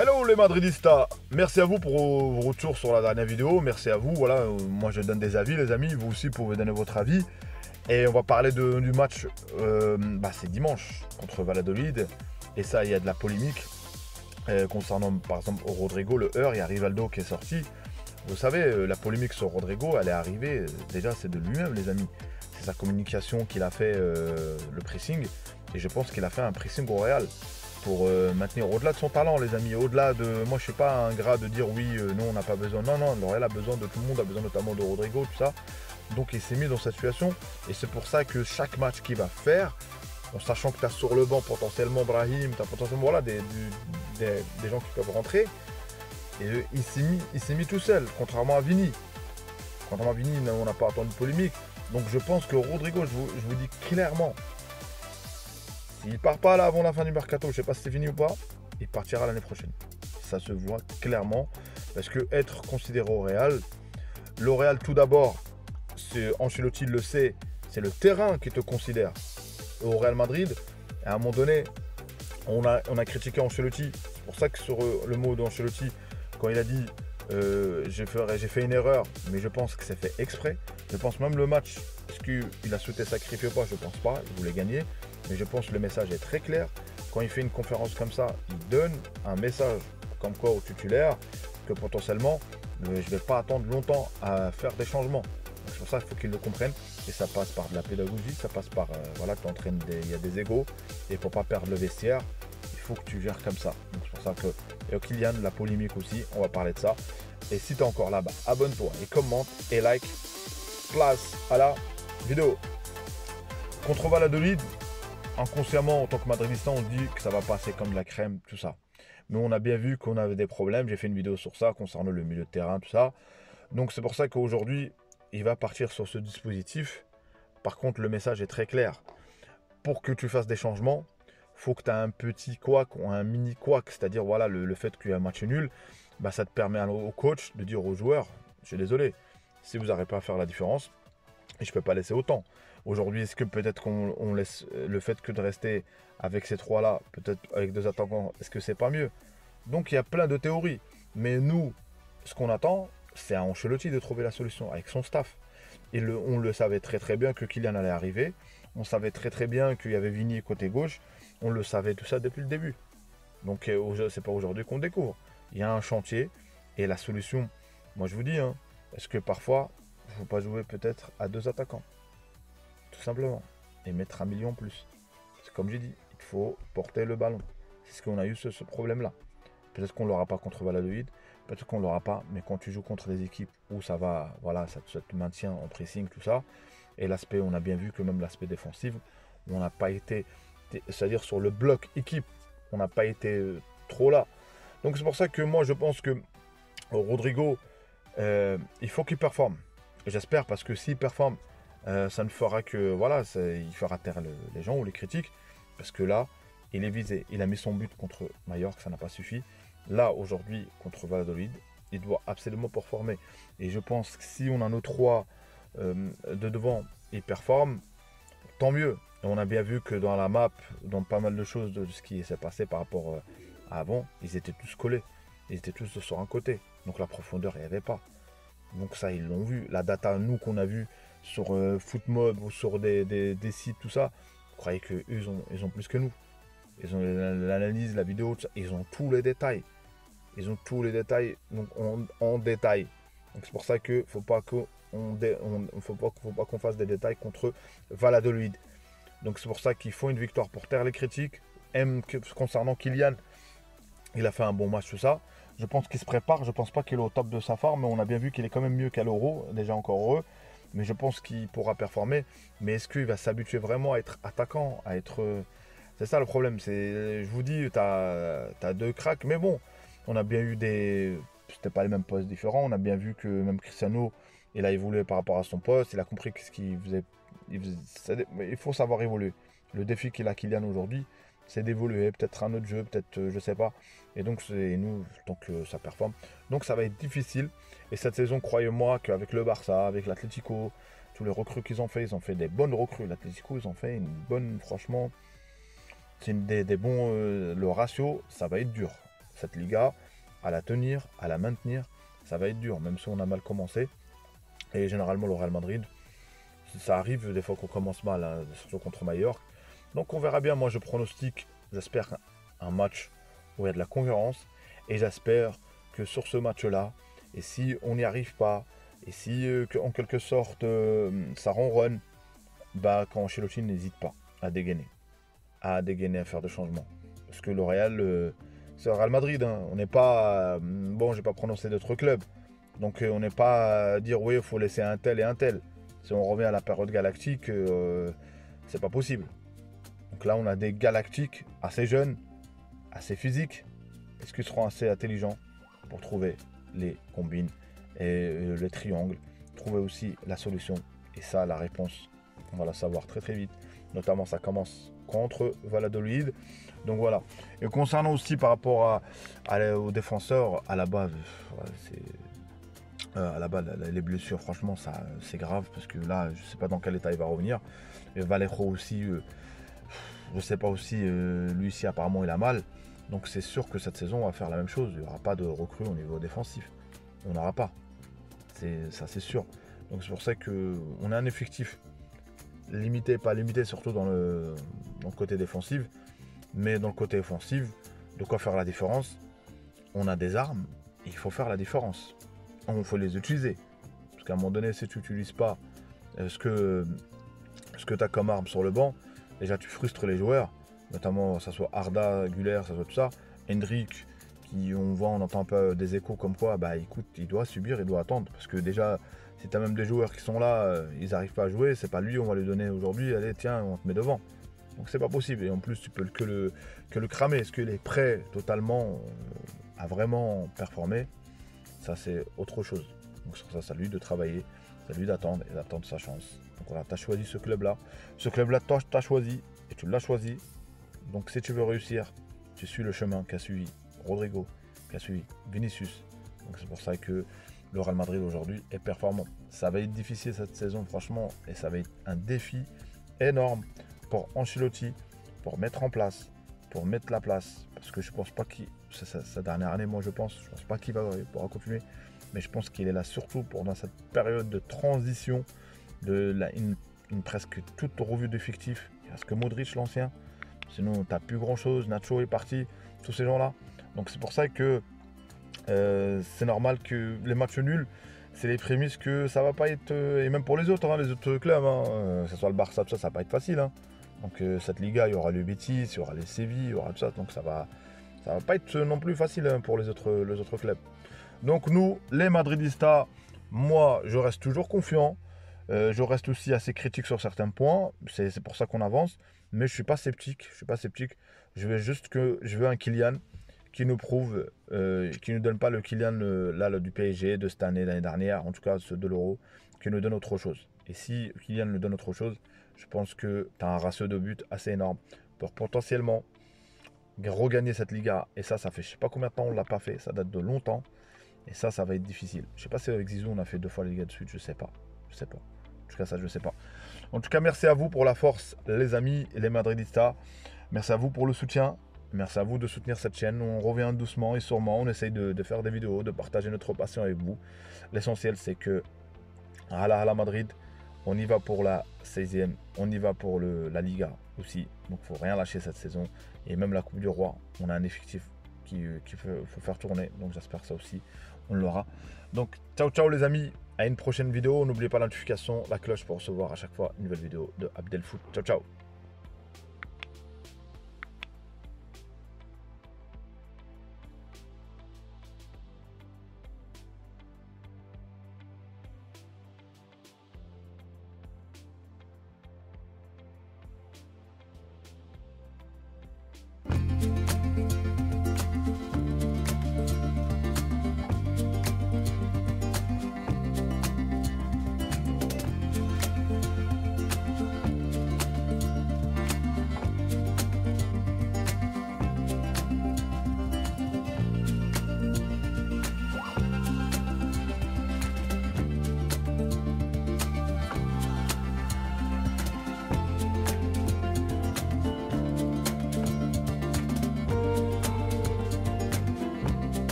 Hello les Madridistas, merci à vous pour vos retours sur la dernière vidéo, merci à vous, voilà, moi je donne des avis les amis, vous aussi pouvez donner votre avis. Et on va parler du match, c'est dimanche contre Valladolid, et ça il y a de la polémique concernant par exemple Rodrigo, le heurt, il y a Rivaldo qui est sorti. Vous savez, la polémique sur Rodrigo, elle est arrivée, déjà c'est de lui-même les amis, c'est sa communication qu'il a fait le pressing, et je pense qu'il a fait un pressing au Real. Pour maintenir au-delà de son talent les amis, au-delà de, moi je suis pas un gras de dire oui, non on n'a pas besoin, non, le Real a besoin de tout le monde, a besoin notamment de Rodrigo, tout ça, donc il s'est mis dans cette situation, et c'est pour ça que chaque match qu'il va faire, en sachant que tu as sur le banc potentiellement Brahim, tu as potentiellement voilà, des gens qui peuvent rentrer, et il s'est mis tout seul, contrairement à Vini, on n'a pas attendu de polémique, donc je pense que Rodrigo, je vous dis clairement, s'il part pas là avant la fin du mercato, je ne sais pas si c'est fini ou pas, il partira l'année prochaine. Ça se voit clairement. Parce que être considéré au Real, le Real tout d'abord, Ancelotti le sait, c'est le terrain qui te considère. Au Real Madrid, à un moment donné, on a critiqué Ancelotti. C'est pour ça que sur le mot d'Ancelotti, quand il a dit j'ai fait une erreur, mais je pense que c'est fait exprès. Je pense même le match, est-ce qu'il a souhaité sacrifier ou pas, je pense pas, il voulait gagner. Mais je pense que le message est très clair. Quand il fait une conférence comme ça, il donne un message comme quoi au titulaire que potentiellement, je ne vais pas attendre longtemps à faire des changements. C'est pour ça qu'il faut qu'il le comprenne. Et ça passe par de la pédagogie, ça passe par, voilà, il y a des égos. Et pour ne pas perdre le vestiaire, il faut que tu gères comme ça. Donc c'est pour ça que, et Kylian, la polémique aussi, on va parler de ça. Et si tu es encore là-bas, abonne-toi et commente et like. Place à la vidéo. Contre Valladolid, inconsciemment, en tant que madridistan, on dit que ça va passer comme de la crème, tout ça. Mais on a bien vu qu'on avait des problèmes. J'ai fait une vidéo sur ça, concernant le milieu de terrain, tout ça. Donc c'est pour ça qu'aujourd'hui, il va partir sur ce dispositif. Par contre, le message est très clair. Pour que tu fasses des changements, il faut que tu aies un petit couac ou un mini couac. C'est-à-dire, voilà, le fait qu'il y ait un match nul, ça te permet au coach de dire aux joueurs, je suis désolé, si vous n'arrivez pas à faire la différence, et je ne peux pas laisser autant. Aujourd'hui, est-ce que peut-être qu'on laisse le fait que de rester avec ces trois-là, peut-être avec deux attaquants, est-ce que c'est pas mieux? Donc il y a plein de théories. Mais nous, ce qu'on attend, c'est à Ancelotti de trouver la solution avec son staff. On le savait très très bien que Kylian allait arriver. On savait très très bien qu'il y avait Vini côté gauche. On le savait tout ça depuis le début. Donc c'est pas aujourd'hui qu'on découvre. Il y a un chantier et la solution, moi je vous dis, est-ce que parfois, il ne faut pas jouer peut-être à deux attaquants? Tout simplement. Et mettre 1 million plus. C'est comme j'ai dit, il faut porter le ballon. C'est ce qu'on a eu ce problème-là. Peut-être qu'on ne l'aura pas contre Valladolid, peut-être qu'on ne l'aura pas, mais quand tu joues contre des équipes où ça va, voilà, ça te maintient en pressing, tout ça. Et l'aspect, on a bien vu que même l'aspect défensif, on n'a pas été, c'est-à-dire sur le bloc équipe, on n'a pas été trop là. Donc c'est pour ça que moi je pense que Rodrigo, il faut qu'il performe. J'espère, parce que s'il performe, ça ne fera que, voilà, il fera taire les gens ou les critiques, parce que là, il est visé. Il a mis son but contre Mallorca, ça n'a pas suffi. Là, aujourd'hui, contre Valladolid, il doit absolument performer. Et je pense que si on a nos trois de devant, ils performent, tant mieux. Et on a bien vu que dans la map, dans pas mal de choses de ce qui s'est passé par rapport à avant, ils étaient tous collés. Ils étaient tous sur un côté. Donc la profondeur, il n'y avait pas. Donc ça, ils l'ont vu. La data, nous, qu'on a vu sur Footmob ou sur des sites, tout ça, vous croyez qu'eux, ils ont plus que nous. Ils ont l'analyse, la vidéo, tout ça. Ils ont tous les détails. Ils ont tous les détails, donc en détail. Donc c'est pour ça qu'il ne faut pas qu'on fasse des détails contre Valladolid. Donc c'est pour ça qu'il faut une victoire pour taire les critiques. Concernant Kylian, il a fait un bon match, tout ça. Je pense qu'il se prépare. Je ne pense pas qu'il est au top de sa forme, mais on a bien vu qu'il est quand même mieux qu'à l'Euro. Déjà encore heureux. Mais je pense qu'il pourra performer. Mais est-ce qu'il va s'habituer vraiment à être attaquant, à être... C'est ça le problème. Je vous dis, tu as deux cracks. Mais bon, on a bien eu C'était pas les mêmes postes différents. On a bien vu que même Cristiano, il a évolué par rapport à son poste. Il a compris ce qu'il faisait. Il faut savoir évoluer. Le défi qu'il a Kylian aujourd'hui, c'est d'évoluer. Peut-être un autre jeu, peut-être, je sais pas. Et donc, c'est nous, tant que ça performe. Donc, ça va être difficile. Et cette saison, croyez-moi qu'avec le Barça, avec l'Atlético, tous les recrues qu'ils ont fait des bonnes recrues. L'Atlético, ils ont fait une bonne, franchement, c'est des bons. Le ratio, ça va être dur. cette Liga, à la tenir, à la maintenir. Ça va être dur, même si on a mal commencé. Et généralement, le Real Madrid, ça arrive des fois qu'on commence mal, hein, surtout contre Mallorca. Donc on verra bien. Moi, je pronostique, j'espère, un match où il y a de la concurrence. Et j'espère que sur ce match-là, et si on n'y arrive pas, et si en quelque sorte ça ronronne, bah quand Ancelotti n'hésite pas à dégainer, à faire des changements. Parce que le Real, c'est le Real Madrid, hein. On n'est pas, bon, j'ai pas prononcé d'autres clubs, donc on n'est pas à dire oui, il faut laisser un tel et un tel. Si on revient à la période galactique, c'est pas possible. Donc là, on a des galactiques assez jeunes, assez physiques. Est-ce qu'ils seront assez intelligents pour trouver les combines et les triangles, trouver aussi la solution? Et ça, la réponse, on va la savoir très très vite. Notamment, ça commence contre Valladolid. Donc voilà. Et concernant aussi par rapport aux défenseurs, à la base, les blessures, franchement, ça c'est grave parce que là, je sais pas dans quel état il va revenir. Et Vallejo aussi, je sais pas aussi, lui ici apparemment il a mal. Donc c'est sûr que cette saison on va faire la même chose. Il n'y aura pas de recrue au niveau défensif. On n'aura pas. Ça c'est sûr. Donc c'est pour ça qu'on a un effectif limité, pas limité, surtout dans le côté défensif. Mais dans le côté offensif, de quoi faire la différence. On a des armes, il faut faire la différence. Il faut les utiliser. Parce qu'à un moment donné, si tu n'utilises pas ce que tu as comme arme sur le banc, déjà tu frustres les joueurs, notamment que ce soit Arda, Güler, ça soit tout ça. Hendrik, qui on entend un peu des échos comme quoi, bah écoute, il doit subir, il doit attendre. Parce que déjà, si tu as même des joueurs qui sont là, ils n'arrivent pas à jouer, c'est pas lui, on va lui donner aujourd'hui, allez tiens, on te met devant. Donc c'est pas possible. Et en plus, tu peux que le cramer. Est-ce qu'il est prêt totalement à vraiment performer? Ça, c'est autre chose. Donc sur ça, c'est à lui de travailler, c'est à lui d'attendre et d'attendre sa chance. Donc voilà, tu as choisi ce club-là. Ce club-là, tu as choisi et tu l'as choisi. Donc si tu veux réussir, tu suis le chemin qu'a suivi Rodrigo, qu'a suivi Vinicius. Donc c'est pour ça que le Real Madrid aujourd'hui est performant. Ça va être difficile cette saison, franchement, et ça va être un défi énorme pour Ancelotti, pour mettre en place, pour mettre la place. Parce que je pense pas qu'il... Sa dernière année, moi je pense pas qu'il pourra continuer. Mais je pense qu'il est là surtout dans cette période de transition, une presque toute revue d'effectifs. Il reste que Modric, l'ancien. Sinon, tu n'as plus grand-chose. Nacho est parti, tous ces gens-là. Donc c'est pour ça que c'est normal que les matchs nuls, c'est les prémices que ça va pas être... et même pour les autres, hein, les autres clubs, que ce soit le Barça, tout ça, ça va pas être facile. Hein. Donc cette Liga, il y aura le Betis, il y aura les Séville, il y aura tout ça. Donc ça va pas être non plus facile pour les autres clubs. Donc nous, les Madridistas, moi, je reste toujours confiant. Je reste aussi assez critique sur certains points. C'est pour ça qu'on avance. Mais je suis pas sceptique. Je veux un Kylian qui nous prouve, qui nous donne pas le Kylian du PSG de cette année, l'année dernière, en tout cas ceux de l'Euro, qui nous donne autre chose. Et si Kylian nous donne autre chose, je pense que tu as un ratio de buts assez énorme pour potentiellement regagner cette Liga. Et ça fait je sais pas combien de temps on l'a pas fait. Ça date de longtemps. Et ça va être difficile. Je sais pas si avec Zizou on a fait 2 fois la Liga de suite. Je sais pas. En tout cas, ça, je sais pas. En tout cas, merci à vous pour la force, les amis et les Madridistas. Merci à vous pour le soutien. Merci à vous de soutenir cette chaîne. On revient doucement et sûrement. On essaye de faire des vidéos, de partager notre passion avec vous. L'essentiel, c'est que à la Madrid, on y va pour la 16e. On y va pour la Liga aussi. Donc, il ne faut rien lâcher cette saison. Et même la Coupe du Roi, on a un effectif qu'il faut faire tourner. Donc, j'espère que ça aussi, on l'aura. Donc, ciao, ciao les amis. À une prochaine vidéo. N'oubliez pas la notification, la cloche pour recevoir à chaque fois une nouvelle vidéo de Abdelfoot. Ciao, ciao.